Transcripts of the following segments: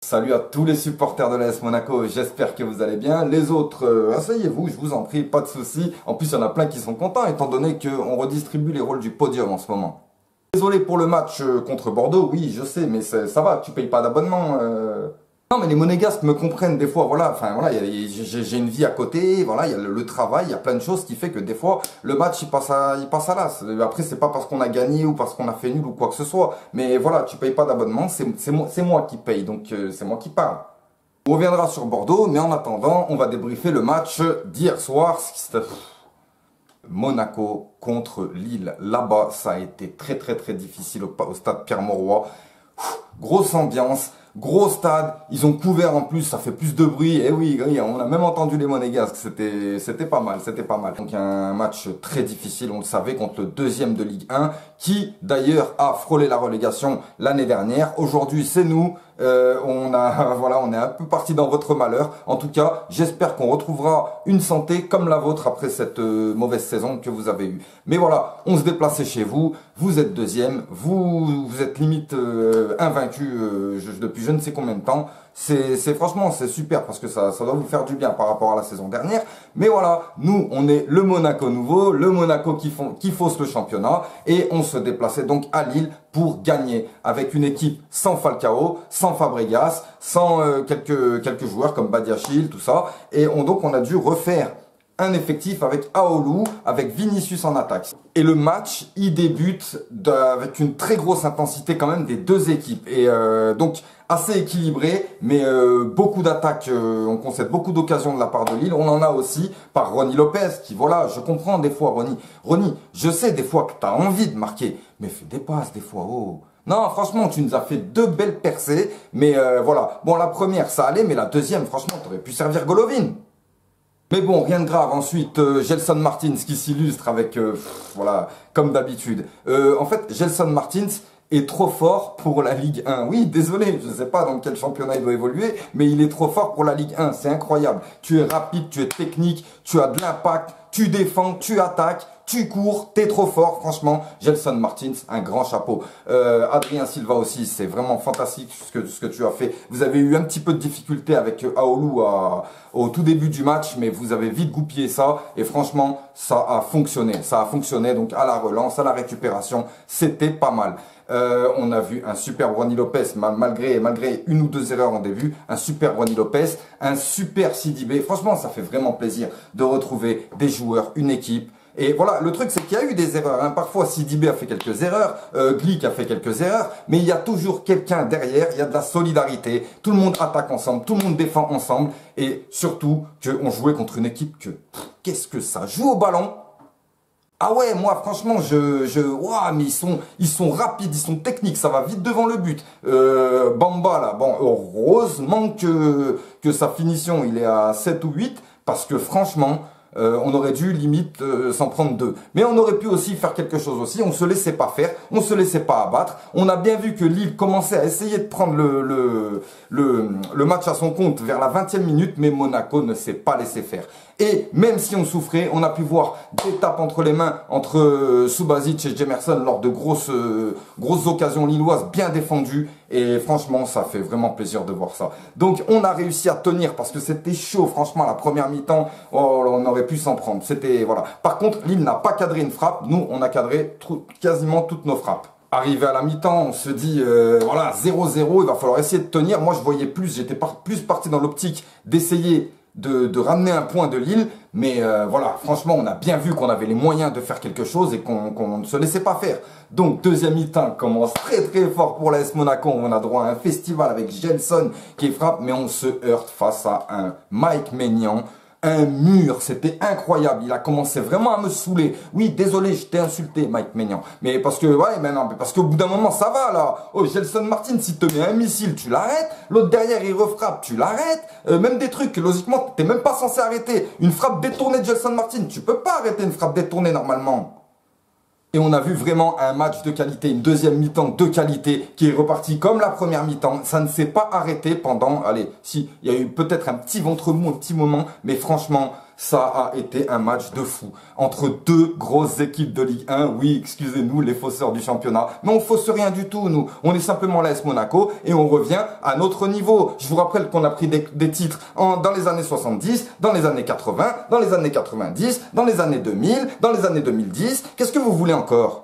Salut à tous les supporters de l'AS Monaco, j'espère que vous allez bien. Les autres, asseyez-vous, je vous en prie, pas de soucis. En plus, il y en a plein qui sont contents étant donné qu'on redistribue les rôles du podium en ce moment. Désolé pour le match contre Bordeaux, oui, je sais, mais ça va, tu payes pas d'abonnement. Non, mais les monégasques me comprennent des fois, voilà, enfin voilà, j'ai une vie à côté, voilà, il y a le travail, il y a plein de choses qui fait que des fois, le match il passe à l'as. Après, c'est pas parce qu'on a gagné ou parce qu'on a fait nul ou quoi que ce soit, mais voilà, tu payes pas d'abonnement, c'est moi qui paye, donc c'est moi qui parle. On reviendra sur Bordeaux, mais en attendant, on va débriefer le match d'hier soir, Monaco contre Lille. Là-bas, ça a été très difficile au stade Pierre-Mauroy. Grosse ambiance, gros stade, ils ont couvert en plus, ça fait plus de bruit. Et oui, on a même entendu les monégasques, c'était pas mal, c'était pas mal. Donc un match très difficile, on le savait, contre le deuxième de Ligue 1, qui d'ailleurs a frôlé la relégation l'année dernière. Aujourd'hui, c'est nous. On est un peu parti dans votre malheur. En tout cas, j'espère qu'on retrouvera une santé comme la vôtre après cette mauvaise saison que vous avez eue. Mais voilà, on se déplaçait chez vous. Vous êtes deuxième. Vous êtes limite invaincu depuis je ne sais combien de temps. Franchement, c'est super parce que ça doit vous faire du bien par rapport à la saison dernière. Mais voilà, nous, on est le Monaco nouveau, le Monaco qui fausse le championnat. Et on se déplaçait donc à Lille pour gagner avec une équipe sans Falcao, sans Fabregas, sans quelques joueurs comme Badiachil, tout ça. Et donc on a dû refaire un effectif avec Aoulou, avec Vinicius en attaque. Et le match, il débute avec une très grosse intensité quand même des deux équipes. Et donc assez équilibré, mais beaucoup d'attaques, on concède beaucoup d'occasions de la part de Lille. On en a aussi par Rony Lopez, qui voilà, je comprends des fois Rony, je sais des fois que tu as envie de marquer, mais fais des passes des fois, oh. Non, franchement, tu nous as fait deux belles percées, mais voilà. Bon, la première, ça allait, mais la deuxième, franchement, tu aurais pu servir Golovin. Mais bon, rien de grave. Ensuite, Gelson Martins qui s'illustre avec, voilà, comme d'habitude. En fait, Gelson Martins est trop fort pour la Ligue 1. Oui, désolé, je ne sais pas dans quel championnat il doit évoluer, mais il est trop fort pour la Ligue 1. C'est incroyable. Tu es rapide, tu es technique, tu as de l'impact, tu défends, tu attaques, tu cours, t'es trop fort. Franchement, Gelson Martins, un grand chapeau. Adrien Silva aussi, c'est vraiment fantastique ce que tu as fait. Vous avez eu un petit peu de difficulté avec Aoulou au tout début du match, mais vous avez vite goupillé ça. Et franchement, ça a fonctionné. Ça a fonctionné, donc à la relance, à la récupération, c'était pas mal. On a vu un super Rony Lopez, malgré une ou deux erreurs en début, un super Rony Lopez, un super Sidibé. Franchement, ça fait vraiment plaisir de retrouver des joueurs, une équipe. Et voilà, le truc c'est qu'il y a eu des erreurs, hein. Parfois Sidibé a fait quelques erreurs, Glick a fait quelques erreurs, mais il y a toujours quelqu'un derrière, il y a de la solidarité, tout le monde attaque ensemble, tout le monde défend ensemble, et surtout qu'on jouait contre une équipe qu'est-ce que ça joue au ballon? Ah ouais, moi franchement, ouah, mais ils sont rapides, ils sont techniques, ça va vite devant le but. Bamba là, bon, heureusement que sa finition, il est à 7 ou 8, parce que franchement, on aurait dû limite s'en prendre deux. Mais on aurait pu aussi faire quelque chose aussi. On se laissait pas faire, on se laissait pas abattre. On a bien vu que Lille commençait à essayer de prendre le match à son compte vers la 20e minute, mais Monaco ne s'est pas laissé faire. Et même si on souffrait, on a pu voir des tapes entre les mains entre Subasic et Jemerson lors de grosses occasions lilloises bien défendues. Et franchement, ça fait vraiment plaisir de voir ça. Donc, on a réussi à tenir parce que c'était chaud. Franchement, la première mi-temps, oh, on aurait pu s'en prendre. C'était, voilà. Par contre, Lille n'a pas cadré une frappe. Nous, on a cadré quasiment toutes nos frappes. Arrivé à la mi-temps, on se dit, voilà, 0-0, il va falloir essayer de tenir. Moi, je voyais plus, j'étais plus parti dans l'optique d'essayer de ramener un point de Lille, mais voilà, franchement, on a bien vu qu'on avait les moyens de faire quelque chose et qu'on ne se laissait pas faire. Donc, deuxième mi-temps commence très fort pour l'AS Monaco. On a droit à un festival avec Gelson qui frappe, mais on se heurte face à un Mike Maignan. Un mur, c'était incroyable, il a commencé vraiment à me saouler. Oui, désolé, je t'ai insulté, Mike Maignan. Mais parce que, ouais, mais non, parce qu'au bout d'un moment, ça va, là. Oh, Gelson Martins, s'il te met un missile, tu l'arrêtes. L'autre derrière, il refrappe, tu l'arrêtes. Même des trucs que, logiquement, t'es même pas censé arrêter. Une frappe détournée de Gelson Martins, tu peux pas arrêter une frappe détournée, normalement. Et on a vu vraiment un match de qualité, une deuxième mi-temps de qualité qui est reparti comme la première mi-temps. Ça ne s'est pas arrêté pendant, allez, si, il y a eu peut-être un petit ventre mou, un petit moment, mais franchement, ça a été un match de fou. Entre deux grosses équipes de Ligue 1, oui, excusez-nous, les fausseurs du championnat, mais on fausse rien du tout, nous. On est simplement l'AS Monaco et on revient à notre niveau. Je vous rappelle qu'on a pris des titres dans les années 70, dans les années 80, dans les années 90, dans les années 2000, dans les années 2010. Qu'est-ce que vous voulez encore ?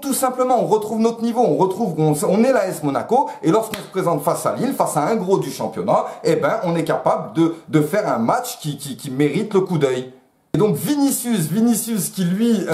Tout simplement, on retrouve notre niveau, on est l'AS Monaco, et lorsqu'on se présente face à Lille, face à un gros du championnat, eh ben, on est capable de faire un match qui mérite le coup d'œil. Et donc Vinicius qui lui,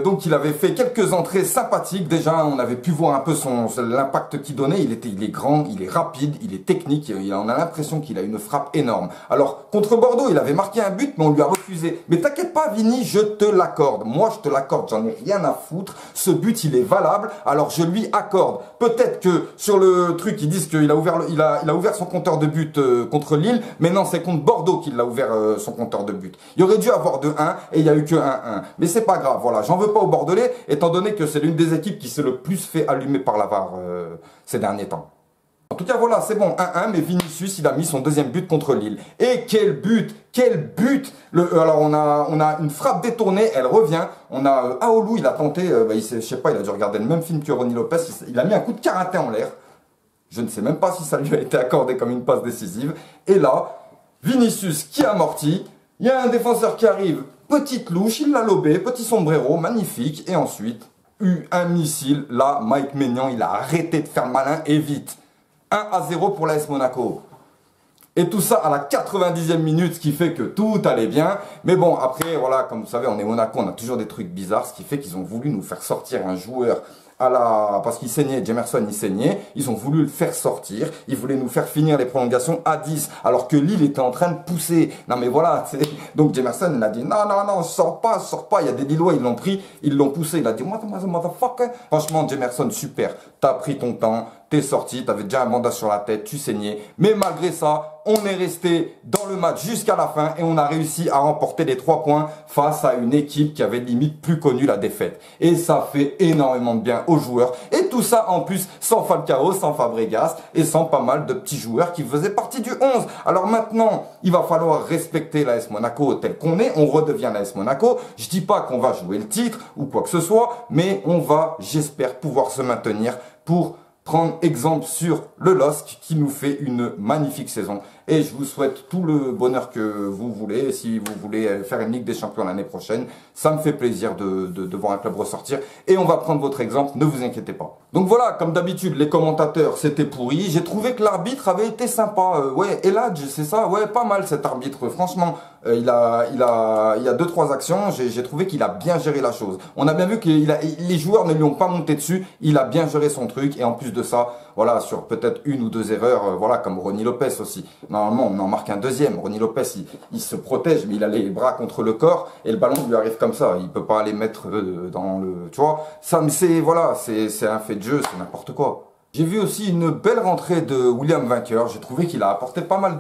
donc il avait fait quelques entrées sympathiques. Déjà, on avait pu voir un peu l'impact qu'il donnait. Il est grand, il est rapide, il est technique. On a l'impression qu'il a une frappe énorme. Alors contre Bordeaux, il avait marqué un but, mais on lui a refusé. Mais t'inquiète pas, Vini, je te l'accorde. Moi, je te l'accorde. J'en ai rien à foutre. Ce but, il est valable. Alors je lui accorde. Peut-être que sur le truc, ils disent qu'il a ouvert, il a ouvert son compteur de but contre Lille, mais non, c'est contre Bordeaux qu'il a ouvert son compteur de but. Il aurait dû avoir 2-1 et il n'y a eu que 1-1. Mais c'est pas grave, voilà, j'en veux pas aux Bordelais, étant donné que c'est l'une des équipes qui s'est le plus fait allumer par la VAR ces derniers temps. En tout cas, voilà, c'est bon, 1-1, mais Vinicius, il a mis son deuxième but contre Lille. Et quel but! Quel but! Alors, on a une frappe détournée, elle revient. On a Aoulou, il a tenté, je sais pas, il a dû regarder le même film que Ronny Lopez, il a mis un coup de karaté en l'air. Je ne sais même pas si ça lui a été accordé comme une passe décisive. Et là, Vinicius qui amortit. Il y a un défenseur qui arrive, petite louche, il l'a lobé, petit sombrero, magnifique. Et ensuite, un missile. Là, Mike Maignan, il a arrêté de faire le malin et vite. 1-0 pour l'AS Monaco. Et tout ça à la 90e minute, ce qui fait que tout allait bien. Mais bon, après, voilà, comme vous savez, on est Monaco, on a toujours des trucs bizarres, ce qui fait qu'ils ont voulu nous faire sortir un joueur parce qu'il saignait, Jemerson il saignait, ils ont voulu le faire sortir, ils voulaient nous faire finir les prolongations à 10, alors que Lille était en train de pousser. Non mais voilà, donc Jemerson il a dit non, sors pas, il y a des Lillois, ils l'ont pris, ils l'ont poussé, il a dit motherfucker. Franchement, Jemerson, super, t'as pris ton temps, t'es sorti, t'avais déjà un mandat sur la tête, tu saignais, mais malgré ça, on est resté dans le match jusqu'à la fin et on a réussi à remporter les 3 points face à une équipe qui avait limite plus connu la défaite. Et ça fait énormément de bien aux joueurs. Et tout ça en plus sans Falcao, sans Fabregas et sans pas mal de petits joueurs qui faisaient partie du 11. Alors maintenant, il va falloir respecter l'AS Monaco tel qu'on est. On redevient l'AS Monaco. Je dis pas qu'on va jouer le titre ou quoi que ce soit, mais on va, j'espère, pouvoir se maintenir pour prendre exemple sur le LOSC qui nous fait une magnifique saison. Et je vous souhaite tout le bonheur que vous voulez. Si vous voulez faire une Ligue des Champions l'année prochaine, ça me fait plaisir de voir un club ressortir. Et on va prendre votre exemple, ne vous inquiétez pas. Donc voilà, comme d'habitude, les commentateurs, c'était pourri. J'ai trouvé que l'arbitre avait été sympa. Ouais, Eladj, c'est ça. Ouais, pas mal cet arbitre. Franchement, il y a 2-3 actions. J'ai trouvé qu'il a bien géré la chose. On a bien vu que les joueurs ne lui ont pas monté dessus. Il a bien géré son truc. Et en plus de ça, voilà, sur peut-être 1 ou 2 erreurs, voilà, comme Ronny Lopez aussi. Normalement, on en marque un deuxième. Ronny Lopez, il se protège, mais il a les bras contre le corps et le ballon lui arrive comme ça. Il peut pas aller mettre dans le, tu vois. Ça, mais c'est un fait de jeu, c'est n'importe quoi. J'ai vu aussi une belle rentrée de William Vainqueur. J'ai trouvé qu'il a apporté pas mal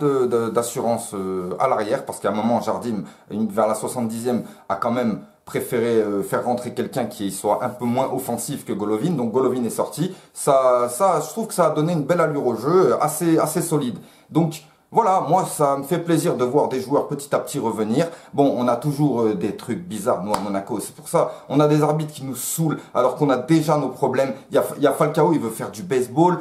d'assurance à l'arrière parce qu'à un moment, Jardim, vers la 70e, a quand même préféré faire rentrer quelqu'un qui soit un peu moins offensif que Golovin. Donc Golovin est sorti. Je trouve que ça a donné une belle allure au jeu, assez solide. Donc voilà, moi ça me fait plaisir de voir des joueurs petit à petit revenir. Bon, on a toujours des trucs bizarres, nous à Monaco, c'est pour ça. On a des arbitres qui nous saoulent alors qu'on a déjà nos problèmes. Il y a Falcao, il veut faire du baseball.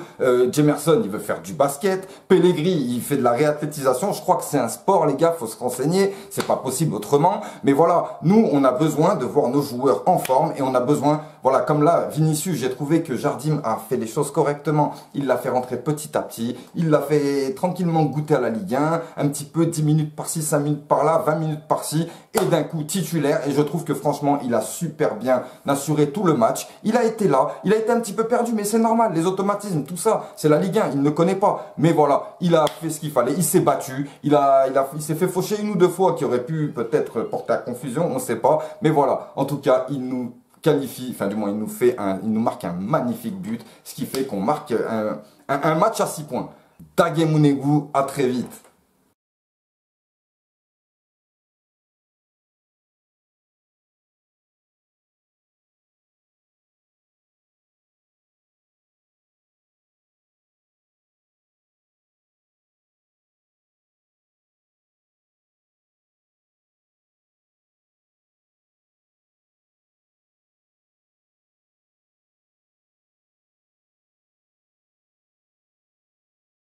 Jemerson, il veut faire du basket. Pellegrini, il fait de la réathlétisation. Je crois que c'est un sport, les gars, faut se renseigner. C'est pas possible autrement. Mais voilà, nous, on a besoin de voir nos joueurs en forme et on a besoin, voilà, comme là, Vinicius, j'ai trouvé que Jardim a fait les choses correctement. Il l'a fait rentrer petit à petit. Il l'a fait tranquillement goûter à la Ligue 1, un petit peu 10 minutes par-ci, 5 minutes par-là, 20 minutes par-ci, et d'un coup titulaire. Et je trouve que franchement, il a super bien assuré tout le match. Il a été là, il a été un petit peu perdu, mais c'est normal, les automatismes, tout ça, c'est la Ligue 1, il ne connaît pas. Mais voilà, il a fait ce qu'il fallait, il s'est battu, il s'est fait faucher 1 ou 2 fois qui aurait pu peut-être porter à confusion, on ne sait pas. Mais voilà, en tout cas, il nous qualifie, enfin du moins il nous marque un magnifique but, ce qui fait qu'on marque un match à 6 points. Dagemunegu, à très vite.